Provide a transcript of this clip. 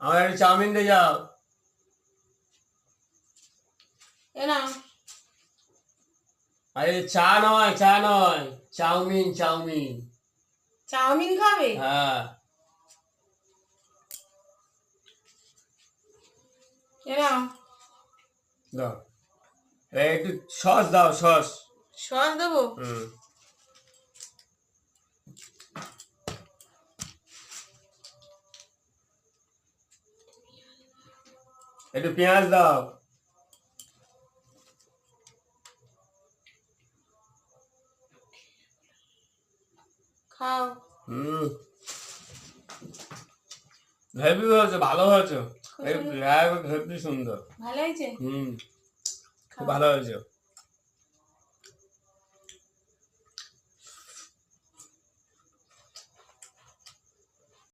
আমার একটু চাউমিন দিয়ে যাও। এ না আরে চা নয়, চাউমিন চাউমিন। চাউমিন খাবে? হ্যাঁ এ না দাও। একটু সস দাও, সস। সস দেবো? হুম। একটু পেঁয়াজ দাও। খাও। হুম, হেভি হয়েছে, ভালো হয়েছে। হেভি সুন্দর। ভালো হয়েছে? হুম, খুব খাও। ভালো হয়েছে।